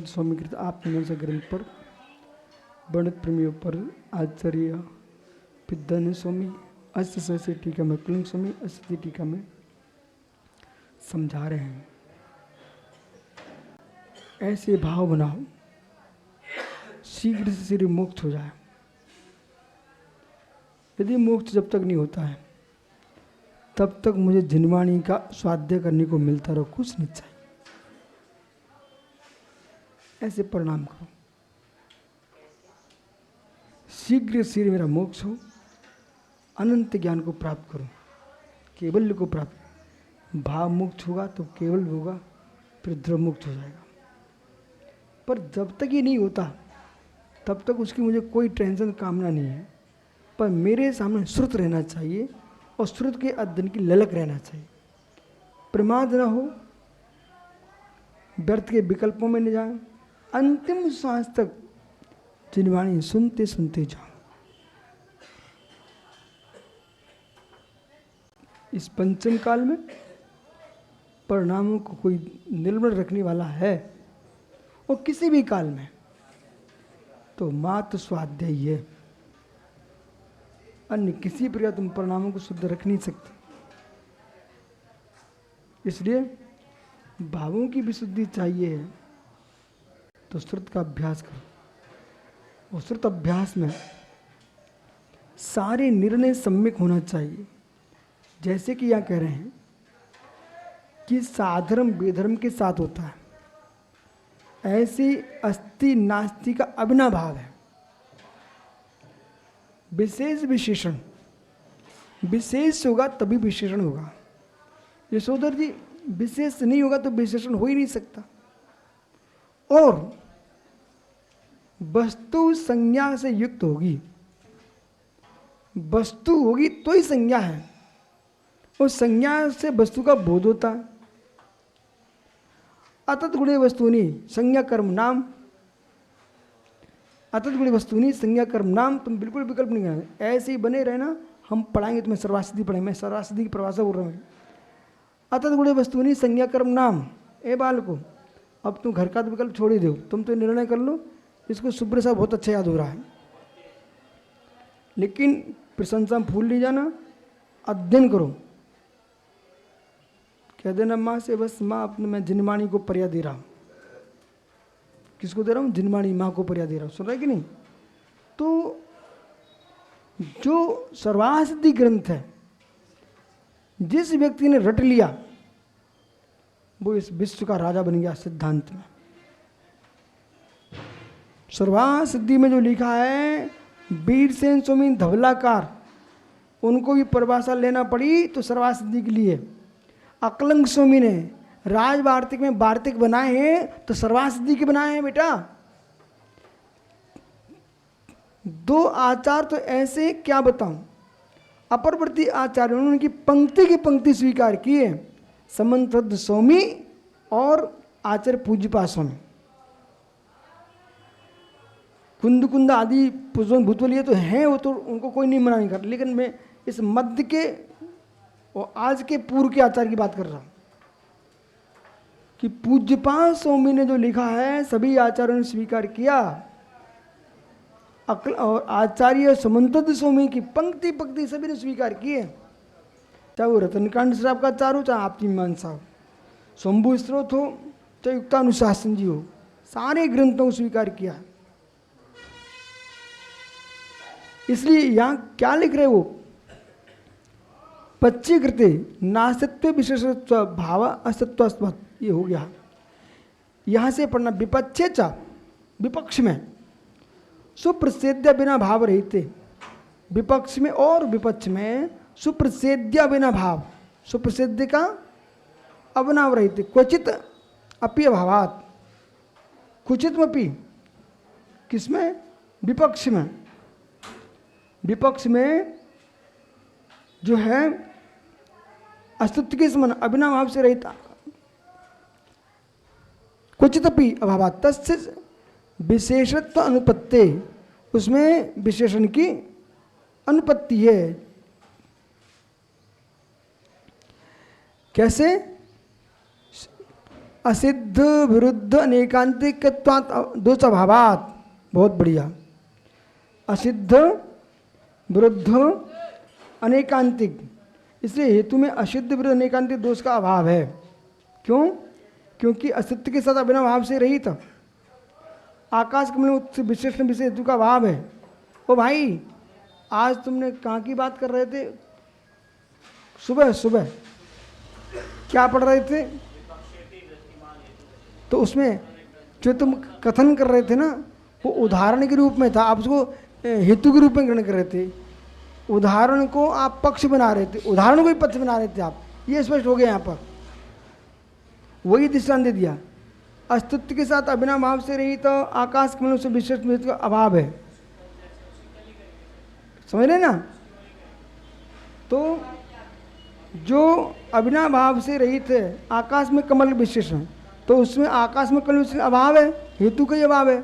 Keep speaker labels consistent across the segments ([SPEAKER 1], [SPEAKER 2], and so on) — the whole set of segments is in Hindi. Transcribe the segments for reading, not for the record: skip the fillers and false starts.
[SPEAKER 1] स्वामीकृत आत्मनिर्भर ग्रंथ पर वर्णित प्रेमियों पर आचार्य पिद्धान स्वामी अस्य सहस्र टीका में कुलिंग स्वामी अस्य टीका में समझा रहे हैं। ऐसे भाव बनाओ शीघ्र से शीघ्र मोक्ष हो जाए। यदि मोक्ष जब तक नहीं होता है तब तक मुझे जिनवाणी का स्वाध्याय करने को मिलता रहो, कुछ नहीं चाहिए। ऐसे परिणाम करो, शीघ्र शीघ्र मेरा मोक्ष हो, अनंत ज्ञान को प्राप्त करो, केवल्य को प्राप्त। भाव मुक्त होगा तो केवल होगा, फिर द्रव्य मुक्त हो जाएगा। पर जब तक ये नहीं होता तब तक उसकी मुझे कोई टेंशन कामना नहीं है। पर मेरे सामने श्रुत रहना चाहिए और श्रुत के अध्ययन की ललक रहना चाहिए। प्रमाद न हो, व्यर्थ के विकल्पों में न जाए, अंतिम श्वास तक जिनवाणी सुनते सुनते जाओ। इस पंचम काल में परिणामों को कोई निर्मल रखने वाला है और किसी भी काल में तो मात्र स्वाध्याय ही है। अन्य किसी प्रकार तुम परिणामों को शुद्ध रख नहीं सकते। इसलिए भावों की विशुद्धि चाहिए तो श्रुत का अभ्यास करो। और श्रुत अभ्यास में सारे निर्णय सम्यक होना चाहिए। जैसे कि यहाँ कह रहे हैं कि साधर्म बेधर्म के साथ होता है, ऐसे अस्ति नास्ति का अविनाभाव है। विशेष विशेषण, विशेष होगा तभी विशेषण होगा। यशोधर जी, विशेष नहीं होगा तो विशेषण हो ही नहीं सकता। और वस्तु संज्ञा से युक्त होगी, वस्तु होगी तो ही संज्ञा है, और संज्ञा से वस्तु का बोध होता है। अतत गुणे वस्तुनि संज्ञा कर्म नाम, अतत गुणे वस्तुनि संज्ञा कर्म नाम। तुम बिल्कुल विकल्प नहीं करना, ऐसे ही बने रहना। हम पढ़ाएंगे तुम्हें सर्वासिद्धि पढ़ेंगे, मैं सर्वासिद्धि की परिभाषा बोल रहा हूँ। अतत गुणे वस्तुनि संज्ञा कर्म नाम। ए बाल को अब तुम घर का तो विकल्प छोड़ ही दो, तुम तो निर्णय कर लो। इसको सुब्र साहब बहुत अच्छा याद हो रहा है, लेकिन प्रशंसा में फूल नहीं जाना, अध्ययन करो। कह देना माँ से, बस माँ अपने मैं जिनवाणी को पर्या दे रहा हूँ। किसको दे रहा हूँ? जिनवाणी माँ को पर्या दे रहा हूँ। सुन रहा है कि नहीं? तो जो सर्वासिद्धि ग्रंथ है, जिस व्यक्ति ने रट लिया वो इस विश्व का राजा बन गया। सिद्धांत में सर्वासिद्धि में जो लिखा है, वीरसेन स्वामी धवलाकार, उनको भी परिभाषा लेना पड़ी तो सर्वासिद्धि के लिए। अकलंग स्वामी ने राज वार्तिक में वार्तिक बनाए हैं तो सर्वासिद्धि के बनाए हैं बेटा। दो आचार तो ऐसे क्या बताऊं, अपरवर्ती आचार्य उन्होंने उनकी पंक्ति की पंक्ति स्वीकार की है। समंत स्वामी और आचार्य पूज्यपा स्वामी, कुंद आदि पुष्पन भूतवलीय तो हैं, वो तो उनको कोई नहीं मना नहीं कर। लेकिन मैं इस मध्य के और आज के पूर्व के आचार्य की बात कर रहा हूँ कि पूज्यपाद स्वामी ने जो लिखा है सभी आचार्यों ने स्वीकार किया। और आचार्य समंत स्वामी की पंक्ति पंक्ति सभी ने स्वीकार किए, चाहे वो रतनकांड श्राप का आचार हो, चाहे आपकी मीमांसा हो, शंभु स्त्रोत हो, चाहे युक्तानुशासन जी हो, सारे ग्रंथों को स्वीकार किया। इसलिए यहाँ क्या लिख रहे वो, पच्चीकृते नास्तित्व विशेषत्व भाव अस्तित्व, ये हो गया। यहाँ से पढ़ना विपक्षे चा, विपक्ष में सुप्रसिद्ध बिना भाव रहते, विपक्ष में और विपक्ष में सुप्रसिद्ध बिना भाव, सुप्रसिद्ध का अवनाव रहते, क्वचित अपि अभावात, क्वचितमपि, किसमें? विपक्ष में। विपक्ष में जो है अस्तित्व के समान अभिनव भाव से रहता, क्वचितपि अभावात तस्य विशेषत्व अनुपत्ति, उसमें विशेषण की अनुपत्ति है। कैसे? असिद्ध विरुद्ध अनेकांतिक दोष अभावात। बहुत बढ़िया। असिद्ध विरुद्ध अनेकांतिक, इसलिए हेतु में असिद्ध विरुद्ध अनेकांतिक दोष का अभाव है। क्यों? क्योंकि अस्तित्व के साथ अभिन्न भाव से रहित आकाश कमल विशेषण विशेष हेतु का अभाव है। ओ भाई, आज तुमने कहाँ की बात कर रहे थे? सुबह सुबह क्या पढ़ रहे थे? तो उसमें जो तुम कथन कर रहे थे ना, वो उदाहरण के रूप में था। आप उसको हेतु के रूप में ग्रहण कर रहे थे। उदाहरण को आप पक्ष बना रहे थे, उदाहरण को ही पक्ष बना रहे थे आप। ये स्पष्ट हो गया यहाँ पर। वही दृष्टांत दे दिया। अस्तित्व के साथ अभिन्न भाव से रही तो आकाश कमल से विशेष हेतु का अभाव है। समझ रहे ना? तो जो अभिन्न भाव से रहित है आकाश में कमल विशेषण, तो उसमें आकाश में कमल विशेषण अभाव है, हेतु का ही अभाव है।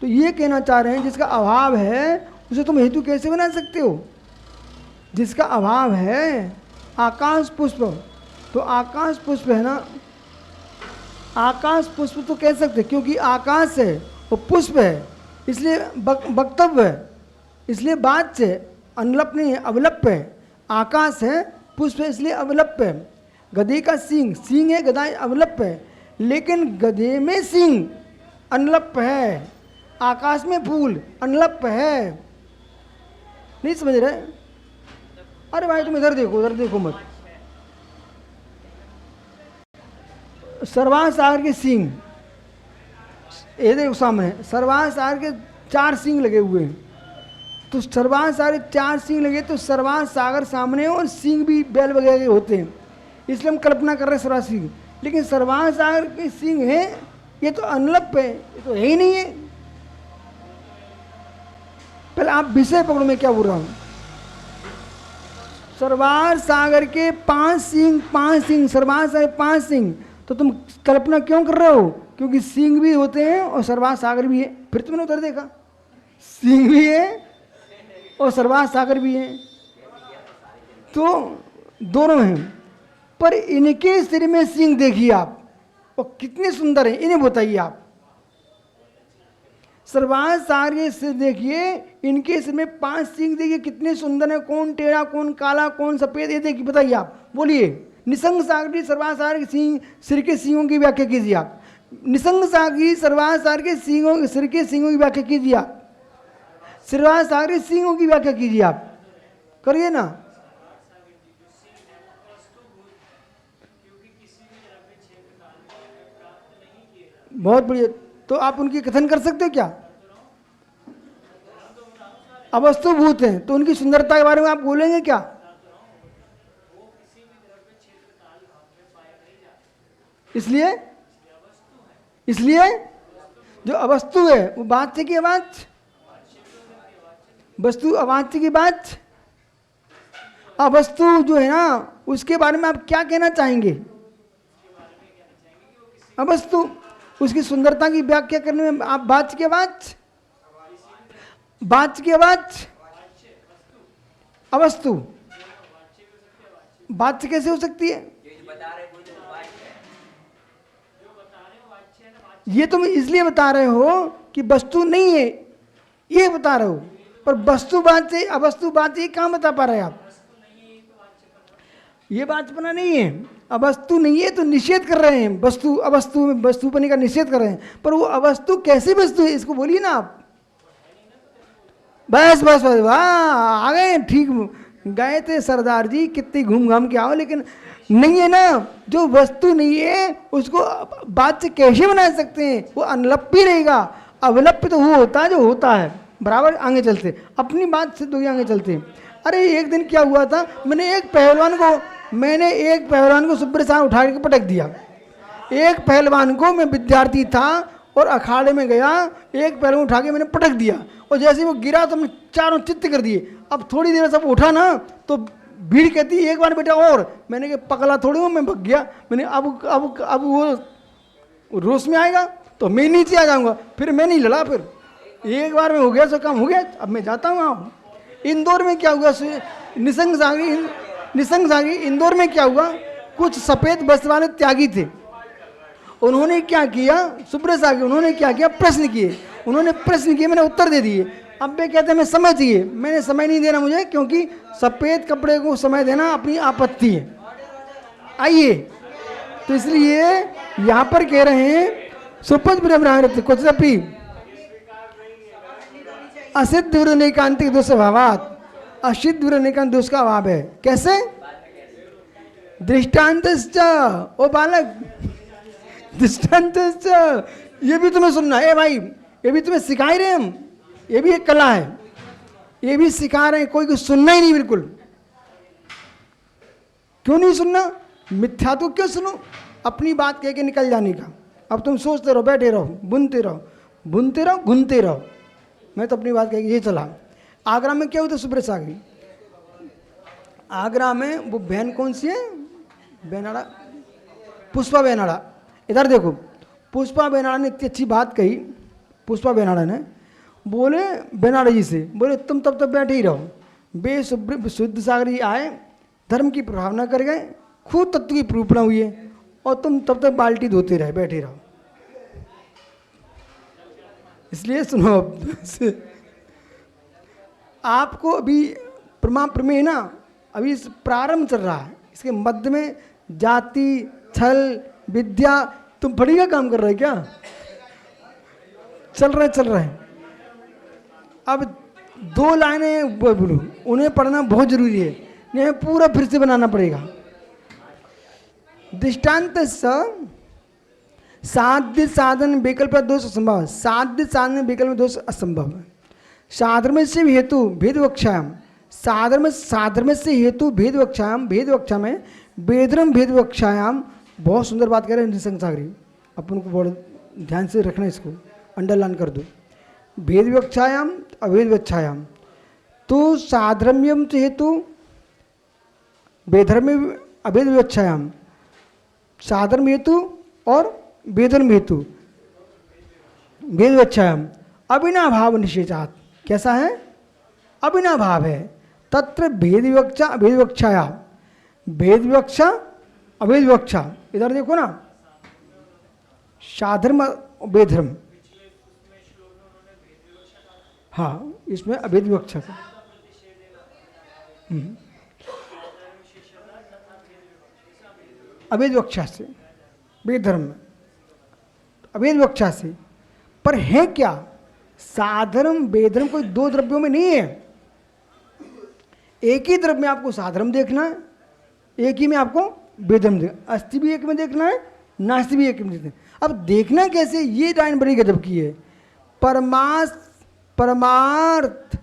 [SPEAKER 1] तो ये कहना चाह रहे हैं जिसका अभाव है उसे तुम हेतु कैसे बना सकते हो? जिसका अभाव है आकाश पुष्प, तो आकाश पुष्प है ना, आकाश पुष्प तो कह सकते क्योंकि आकाश है वो पुष्प है, इसलिए वक्तव्य है, इसलिए बात से अनलप नहीं है, अवलप है। आकाश है, पुष्प है, इसलिए अवलप है। गधे का सींग, सींग है, गधा अवलप है, लेकिन गधे में सींग अनलप है, आकाश में फूल अनलप है। नहीं समझ रहे? अरे भाई तुम इधर देखो मत। सरवाह सागर के सींग, ये देखो सामने, सरवाह सागर के 4 सींग लगे हुए हैं। तो सरवाह सागर 4 सींग लगे, तो सरवाह सागर सामने और सींग भी बैल वगैरह के होते हैं, इसलिए हम कल्पना कर रहे हैं सरवाह सींग। लेकिन सरवाह सागर के सींग है, ये तो अनलप है, ये तो है ही नहीं है। पहले आप विषय पकड़ो, मैं क्या बोल रहा हूँ। सरवाह सागर के 5 सींग, सरवाह सागर 5 सींग, तो तुम कल्पना क्यों कर रहे हो? क्योंकि सींग भी होते हैं और सरवाह सागर भी है। फिर तुमने उधर देखा, सींग भी है और सरवाह सागर भी है, तो दोनों हैं। पर इनके सिर में सींग देखिए आप, और कितने सुंदर है, इन्हें बताइए आप। सरवाह सागर के सिर देखिए, इनके सिर में 5 सींग देखिए, कितने सुंदर है। कौन टेढ़ा, कौन काला, कौन सफेद, ये देखिए, बताइए आप, बोलिए। निसंग सागरी सरवाह सागर के सिर के सींगों की व्याख्या कीजिए आप। निसंग सागरी सरवाह सागर के सिर के सींगों की व्याख्या कीजिए आप। सरवाह सागर के सींगों की व्याख्या कीजिए आप, करिए ना। बहुत बढ़िया। तो आप उनकी कथन कर सकते हो क्या? अवस्तुभूत हैं, तो उनकी सुंदरता के बारे में आप बोलेंगे क्या? इसलिए जो अवस्तु है वो बात की अवाच्य, वस्तु अवाच्य की बात। अवस्तु जो है ना, उसके बारे में आप क्या कहना चाहेंगे? अवस्तु, उसकी सुंदरता की व्याख्या करने में आप वाच्य की अवाच्य, वाच्य की अवाच्य, अवस्तु वाच्य कैसे हो सकती है? ये तुम इसलिए बता रहे हो कि वस्तु नहीं है, ये बता रहे हो, पर वस्तु वाच्य अवस्तु वाच्य ये कहाँ बता पा रहे हैं आप? ये वाच्यपना नहीं है, अवस्तु नहीं है तो निषेध कर रहे हैं। वस्तु अवस्तु में वस्तुपने का निषेध कर रहे हैं, पर वो अवस्तु कैसी वस्तु है इसको बोलिए ना आप। बस बस बस, वाह आ गए, ठीक गए थे सरदार जी, कितनी घूम घाम के आओ, लेकिन नहीं है ना। जो वस्तु नहीं है उसको वाच्य कैसे बना सकते हैं? वो अनलप भी रहेगा। अवलप तो वो होता है जो होता है। बराबर आगे चलते, अपनी बात से दो आगे चलते। अरे एक दिन क्या हुआ था, मैंने एक पहलवान को सुब्रसार उठा के पटक दिया। एक पहलवान को, मैं विद्यार्थी था और अखाड़े में गया, एक पहलवान उठा के मैंने पटक दिया, और जैसे वो गिरा तो मैं चारों चित्त कर दिए। अब थोड़ी देर सब उठा ना तो भीड़ कहती एक बार बेटा और, मैंने कहा पगला थोड़ी हूँ, मैं भग गया। मैंने अब वो रोश में आएगा तो मैं नीचे आ जाऊंगा, फिर मैं नहीं लड़ा। फिर एक बार में हो गया सो काम हो गया, अब मैं जाता हूँ। इंदौर में क्या हुआ, निसंग सागरी इंदौर में क्या हुआ, कुछ सफ़ेद वस्त्र वाले त्यागी थे, उन्होंने क्या किया, सुब्रत सागर उन्होंने क्या किया, प्रश्न किए, उन्होंने प्रश्न किए, मैंने उत्तर दे दिए। अब वे कहते हैं मैं समय चाहिए, मैंने समय नहीं देना मुझे, क्योंकि सफ़ेद कपड़े को समय देना अपनी आपत्ति है। आइए, तो इसलिए यहाँ पर कह रहे हैं सुपथ ब्रह्मृत कुछपि असिद्ध विरनिकांतिक दोष भावात, असिद्ध विरनिकांत दोष का अभाव है। कैसे? दृष्टांतश्च, ओ बालक, दृष्टांतश्च, ये भी तुम्हें सुनना है भाई, ये भी तुम्हें सिखा ही रहे हम, ये भी एक कला है, ये भी सिखा रहे हैं। कोई कुछ सुनना ही नहीं बिल्कुल। क्यों नहीं सुनना? मिथ्या तो क्यों सुनो, अपनी बात कह के निकल जाने का। अब तुम सोचते रहो, बैठे रहो, बुनते रहो, बुनते रहो, घूमते रहो। मैं तो अपनी बात कह के ये चला। आगरा में क्या हुआ था सुब्रत सागरी? आगरा में वो बहन कौन सी है, बेनाड़ा, पुष्पा बेनाड़ा। इधर देखो, पुष्पा बेनाड़ा ने इतनी अच्छी बात कही। पुष्पा बेनाड़ा ने बोले बेनाड़ा जी से, बोले तुम तब तक बैठे ही रहो। शुद्ध सागर जी आए, धर्म की प्रभावना कर गए, खुद तत्व की प्रूपणा हुई है, और तुम तब तक बाल्टी धोते रहे, बैठे रहो। इसलिए सुनो, आपको अभी प्रमेय ना, अभी प्रारंभ चल रहा है, इसके मध्य में जाति, छल, विद्या, तुम बड़ी का काम कर रहे क्या? चल रहे हैं। अब 2 लाइनें बोलूं, उन्हें पढ़ना बहुत जरूरी है, नहीं पूरा फिर से बनाना पड़ेगा। दृष्टांत साध्य साधन विकल्प दोष असंभव, साध्य साधन विकल्प दोष असंभव। साधर्म से हेतु भेद वक्षायाम, साधर्म से हेतु भेद वक्षायाम, भेद वक्षा में वेदरम भेद वक्षायाम। बहुत सुंदर बात कह रहे हैं निशंक सागरी, अपन को बहुत ध्यान से रखना, इसको अंडरलाइन कर दो। भेद वक्षायाम अभेद वक्षायाम, तो साधर्म्यम से हेतु वेधर्म अभेद वक्षायाम, साधर्म हेतु और वेधर्म हेतु भेद वक्षायाम अविनाभाव निषेधात। कैसा है? अविनाभाव है। तत्र भेद विवक्षा अभेद वक्षाया, भेद विवक्षा अभेद वक्षा। इधर देखो ना, साधर्म वेधर्म, हाँ इसमें अभेद विवक्षा का अभेद वक्षा से, वेधर्म में अभेद वक्षा से। पर है क्या? साधर्म वेधर्म कोई 2 द्रव्यों में नहीं है, एक ही द्रव्य में आपको साधर्म देखना है, एक ही में आपको वेधर्म देखना। अस्थि भी एक में देखना है, नास्ति भी एक में देखना है। अब देखना कैसे, ये लाइन बड़ी गजब की है। परमार्थ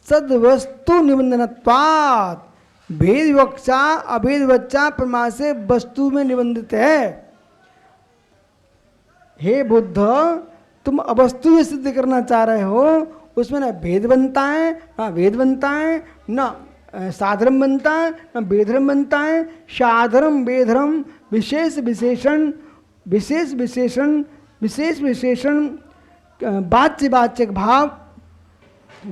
[SPEAKER 1] सद्वस्तु निबंधनत्वात्, भेद विवक्षा अभेद वक्षा परमा से वस्तु में निबंधित है। हे बुद्ध, तुम अवस्तु में सिद्ध करना चाह रहे हो, उसमें ना भेद बनता है, ना वेद बनता है, ना साधर्म बनता है, ना वेधर्म बनता है। साधर्म वेधर्म विशेष विशेषण, विशेष विशेषण, विशेष विशेषण, वाच्यवाचक भाव,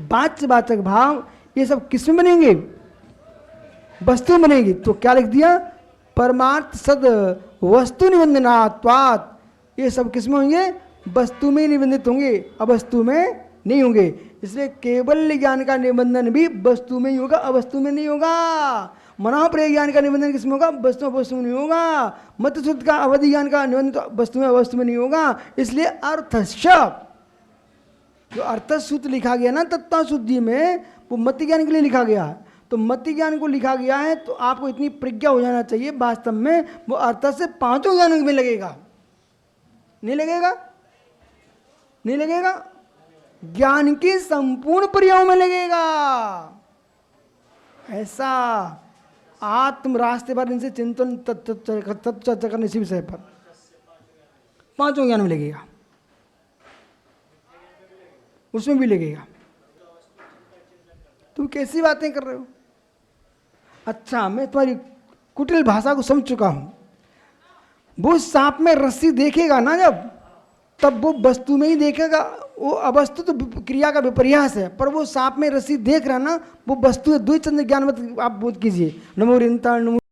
[SPEAKER 1] वाच्यवाचक भाव, ये सब किस में बनेंगे? वस्तु बनेगी। तो क्या लिख दिया? परमार्थ सद वस्तु निबंधनात्वात्, ये सब किस में होंगे? वस्तु में निबंधित होंगे, अवस्तु में नहीं होंगे। इसलिए केवल ज्ञान का निबंधन भी वस्तु में ही होगा, अवस्तु में नहीं होगा। मनाप्रय ज्ञान का निबंधन किसमें होगा? वस्तु में नहीं होगा। मत शुद्ध का अवधि ज्ञान का निबंधन तो वस्तु में नहीं होगा। इसलिए अर्थश्च, जो अर्थ सूत्र लिखा गया ना तत्व शुद्धि में, वो मति ज्ञान के लिए लिखा गया है। तो मति ज्ञान को लिखा गया है, तो आपको इतनी प्रज्ञा हो जाना चाहिए, वास्तव में वो अर्थ से 5 ज्ञानों में लगेगा। नहीं लगेगा? नहीं लगेगा? ज्ञान की संपूर्ण क्रियाओं में लगेगा। ऐसा आत्म रास्ते पर इनसे चिंतन तत्व चर्चा करने इसी विषय पर 5 ज्ञान में लगेगा, उसमें भी लगेगा। तुम कैसी बातें कर रहे हो? अच्छा, मैं तुम्हारी कुटिल भाषा को समझ चुका हूं। वो सांप में रस्सी देखेगा ना जब, तब वो वस्तु में ही देखेगा। वो अवस्तु तो क्रिया का विपर्यास है, पर वो सांप में रस्सी देख रहा ना, वो वस्तु है। 2 चंद्र ज्ञान मत आप बोध कीजिए। नमो रिंता नमो